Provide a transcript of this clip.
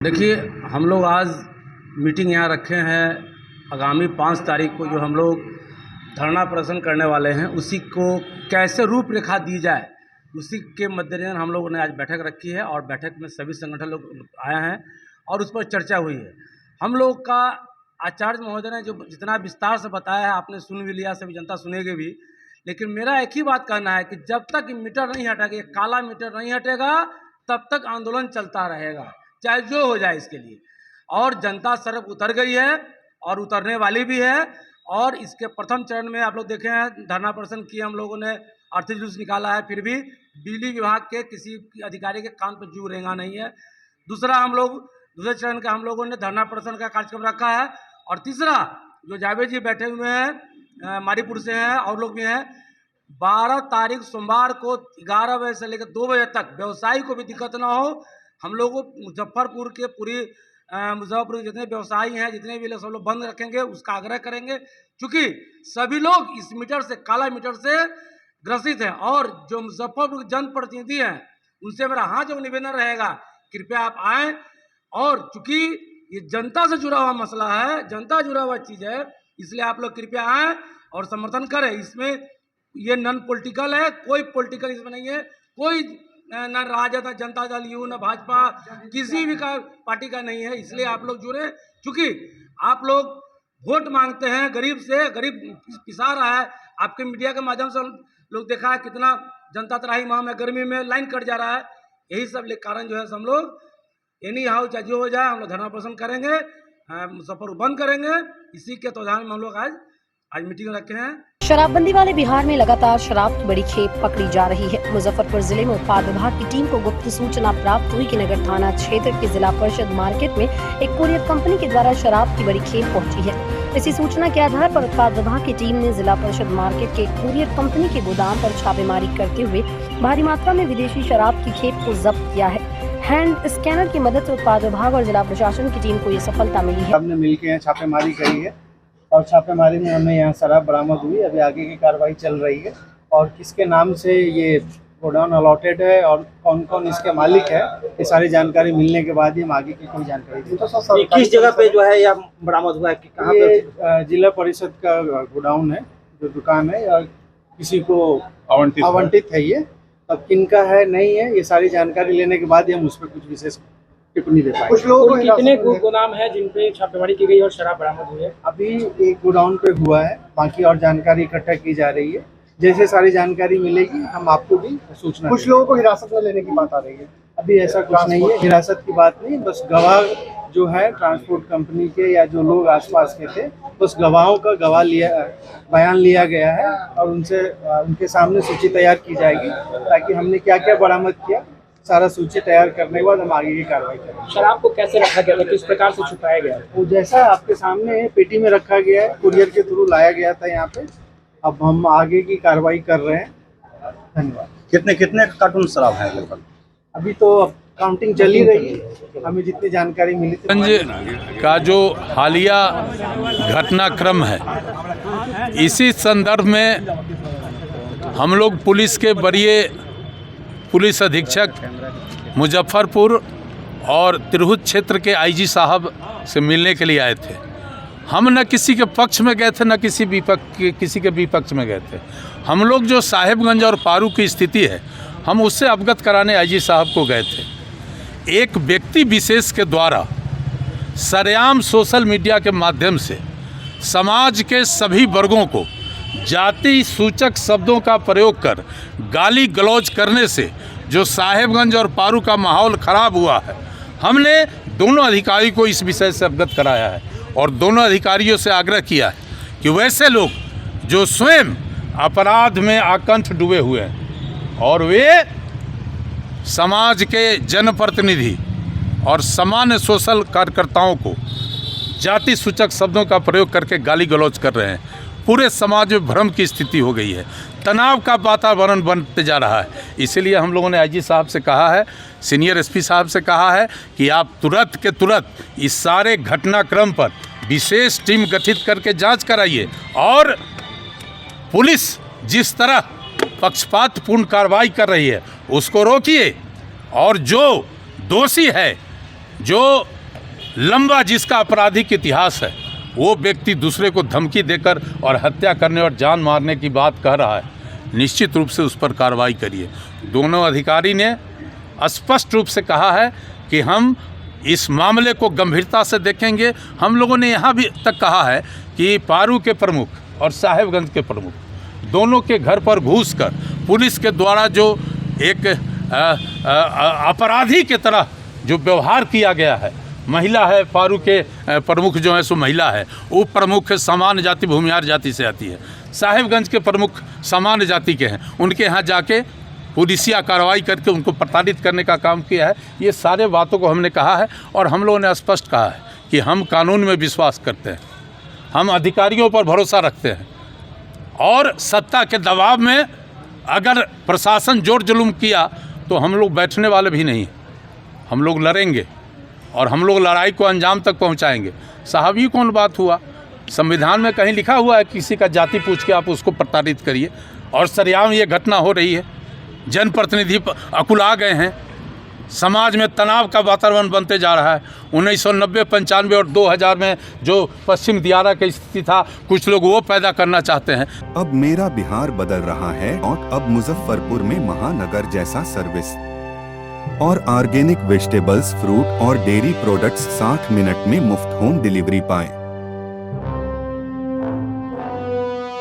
देखिए, हम लोग आज मीटिंग यहाँ रखे हैं। आगामी 5 तारीख को जो हम लोग धरना प्रदर्शन करने वाले हैं, उसी को कैसे रूपरेखा दी जाए, उसी के मद्देनजर हम लोगों ने आज बैठक रखी है और बैठक में सभी संगठन लोग आए हैं और उस पर चर्चा हुई है। हम लोग का आचार्य महोदय ने जो जितना विस्तार से बताया है, आपने सुन भी लिया, सभी जनता सुनेगी भी। लेकिन मेरा एक ही बात कहना है कि जब तक मीटर नहीं हटेगा, काला मीटर नहीं हटेगा, तब तक आंदोलन चलता रहेगा, चाहे जो हो जाए इसके लिए। और जनता सड़क उतर गई है और उतरने वाली भी है। और इसके प्रथम चरण में आप लोग देखे हैं, धरना प्रदर्शन किए हम लोगों ने, अर्थी जुलूस निकाला है, फिर भी बिजली विभाग के किसी अधिकारी के कान पर जू रेंगा नहीं है। दूसरे चरण का हम लोगों ने धरना प्रदर्शन का कार्यक्रम रखा है। और तीसरा, जो जावेद जी बैठे हुए हैं, मारीपुर से हैं और लोग भी हैं, 12 तारीख सोमवार को 11 बजे से लेकर 2 बजे तक व्यवसायी को भी दिक्कत ना हो, हम लोगों मुजफ्फरपुर के मुजफ्फरपुर के जितने व्यवसायी हैं, जितने भी लोग, सब लोग बंद रखेंगे, उसका आग्रह करेंगे। क्योंकि सभी लोग इस मीटर से, काला मीटर से ग्रसित हैं। और जो मुजफ्फरपुर के जनप्रतिनिधि हैं, उनसे मेरा हाथ जो निवेदन रहेगा, कृपया आप आएँ। और चूँकि ये जनता से जुड़ा हुआ मसला है, जनता जुड़ा हुआ चीज़ है, इसलिए आप लोग कृपया आएँ और समर्थन करें। इसमें ये नॉन पॉलिटिकल है, कोई पॉलिटिकल इसमें नहीं है, कोई न राजद, न जनता दल यू, न भाजपा, किसी भी का पार्टी का नहीं है। इसलिए आप लोग जुड़े, क्योंकि आप लोग वोट मांगते हैं गरीब से, गरीब पिसा रहा है। आपके मीडिया के माध्यम से लोग देखा है कितना जनता त्राही माह में गर्मी में लाइन कट जा रहा है। यही सब कारण जो है, हम लोग एनी हाउ चाहे जो हो जाए, हम लोग धरना प्रदर्शन करेंगे, मुजफ्फरपुर बंद करेंगे। इसी के तौधान में हम लोग आज मीटिंग रखे हैं। शराबबंदी वाले बिहार में लगातार शराब की बड़ी खेप पकड़ी जा रही है। मुजफ्फरपुर जिले में उत्पाद विभाग की टीम को गुप्त सूचना प्राप्त हुई कि नगर थाना क्षेत्र के जिला परिषद मार्केट में एक कुरियर कंपनी के द्वारा शराब की बड़ी खेप पहुंची है। इसी सूचना के आधार पर उत्पाद विभाग की टीम ने जिला परिषद मार्केट के कुरियर कंपनी के गोदाम पर छापेमारी करते हुए भारी मात्रा में विदेशी शराब की खेप को जब्त किया है। हैंड स्कैनर की मदद से उत्पाद विभाग और जिला प्रशासन की टीम को ये सफलता मिली है। हमने मिलकर छापेमारी करी है और छापेमारी में हमें यहाँ शराब बरामद हुई। अभी आगे की कार्रवाई चल रही है और किसके नाम से ये गोडाउन अलॉटेड है और कौन कौन इसके मालिक है, ये सारी जानकारी मिलने के बाद ही हम आगे की कोई जानकारी देंगे। किस जगह पे जो है यह बरामद हुआ है, कि कहाँ पे? ये जिला परिषद का गोडाउन है, जो दुकान है, और किसी को आवंटित है। ये अब किनका है नहीं है, ये सारी जानकारी लेने के बाद ही हम उस पर कुछ विशेष टिप्पणी दे पाएंगे। कुछ लोगों को कितने गोदाम है जिन पे छापेमारी की गई और शराब बरामद हुई है? अभी एक गोडाउन पे हुआ है, बाकी और जानकारी इकट्ठा की जा रही है। जैसे सारी जानकारी मिलेगी हम आपको भी सूचना। कुछ लोगों को हिरासत में लेने की बात आ रही है। अभी ऐसा कुछ नहीं है, हिरासत की बात नहीं, बस गवाह जो है ट्रांसपोर्ट कंपनी के या जो लोग आसपास के थे, बस गवाहों का बयान लिया गया है और उनके सामने सूची तैयार की जाएगी, ताकि हमने क्या क्या बरामद किया, सारा सूची तैयार करने के बाद हम आगे की कार्रवाई करेंगे। शराब को कैसे रखा गया था, किस प्रकार से छुपाया गया? वो जैसा आपके सामने है, पेटी में रखा गया है, कुरियर के थ्रू लाया गया था यहाँ पे। अब हम आगे की कार्रवाई कर रहे हैं। धन्यवाद। कितने कार्टून शराब है लगभग? अभी तो काउंटिंग चली रही है, हमें जितनी जानकारी मिली थी। का जो हालिया घटनाक्रम है, इसी संदर्भ में हम लोग पुलिस के वरीय पुलिस अधीक्षक मुजफ्फरपुर और तिरहुत क्षेत्र के आईजी साहब से मिलने के लिए आए थे। हम न किसी के पक्ष में गए थे, न किसी के विपक्ष में गए थे। हम लोग जो साहेबगंज और पारू की स्थिति है, हम उससे अवगत कराने आईजी साहब को गए थे। एक व्यक्ति विशेष के द्वारा सरेआम सोशल मीडिया के माध्यम से समाज के सभी वर्गों को जाति सूचक शब्दों का प्रयोग कर गाली गलौज करने से जो साहेबगंज और पारू का माहौल खराब हुआ है, हमने दोनों अधिकारी को इस विषय से अवगत कराया है और दोनों अधिकारियों से आग्रह किया है कि वैसे लोग जो स्वयं अपराध में आकंठ डूबे हुए हैं और वे समाज के जनप्रतिनिधि और सामान्य सोशल कार्यकर्ताओं को जाति सूचक शब्दों का प्रयोग करके गाली गलौज कर रहे हैं, पूरे समाज में भ्रम की स्थिति हो गई है, तनाव का वातावरण बनते जा रहा है। इसीलिए हम लोगों ने आईजी साहब से कहा है, सीनियर एसपी साहब से कहा है कि आप तुरंत के तुरंत इस सारे घटनाक्रम पर विशेष टीम गठित करके जांच कराइए और पुलिस जिस तरह पक्षपातपूर्ण कार्रवाई कर रही है उसको रोकिए और जो दोषी है जो लंबा जिसका आपराधिक इतिहास है, वो व्यक्ति दूसरे को धमकी देकर और हत्या करने और जान मारने की बात कह रहा है, निश्चित रूप से उस पर कार्रवाई करिए। दोनों अधिकारी ने स्पष्ट रूप से कहा है कि हम इस मामले को गंभीरता से देखेंगे। हम लोगों ने यहाँ भी तक कहा है कि पारू के प्रमुख और साहेबगंज के प्रमुख दोनों के घर पर घुसकर पुलिस के द्वारा जो एक अपराधी की तरह जो व्यवहार किया गया है, महिला है, पारू के प्रमुख जो है सो महिला है, उप प्रमुख सामान्य जाति भूमिहार जाति से आती है, साहेबगंज के प्रमुख सामान्य जाति के हैं, उनके यहाँ जाके पुलिसिया कार्रवाई करके उनको प्रताड़ित करने का काम किया है। ये सारे बातों को हमने कहा है और हम लोगों ने स्पष्ट कहा है कि हम कानून में विश्वास करते हैं, हम अधिकारियों पर भरोसा रखते हैं और सत्ता के दबाव में अगर प्रशासन जोर जुलूम किया तो हम लोग बैठने वाले भी नहीं, हम लोग लड़ेंगे और हम लोग लड़ाई को अंजाम तक पहुंचाएंगे। साहब ये कौन बात हुआ? संविधान में कहीं लिखा हुआ है किसी का जाति पूछ के आप उसको प्रताड़ित करिए? और सरेआम ये घटना हो रही है, जनप्रतिनिधि अकुला गए हैं, समाज में तनाव का वातावरण बनते जा रहा है। 1990, 95 और 2000 में जो पश्चिम दियारा की स्थिति था, कुछ लोग वो पैदा करना चाहते हैं। अब मेरा बिहार बदल रहा है और अब मुजफ्फरपुर में महानगर जैसा सर्विस और ऑर्गेनिक वेजिटेबल्स, फ्रूट और डेयरी प्रोडक्ट्स 60 मिनट में मुफ्त होम डिलीवरी पाएं।